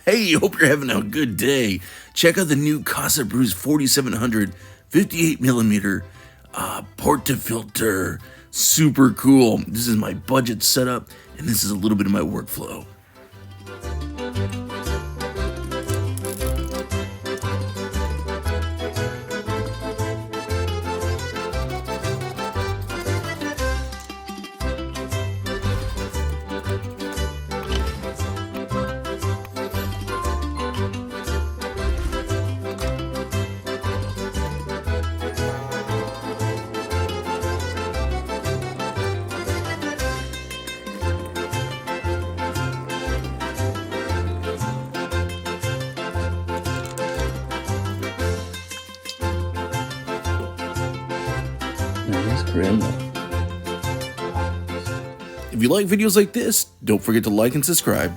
Hey, hope you're having a good day. Check out the new CASABREWS 4700 58mm Portafilter. Super cool. This is my budget setup, and this is a little bit of my workflow. Nice grandma. If you like videos like this, don't forget to like and subscribe.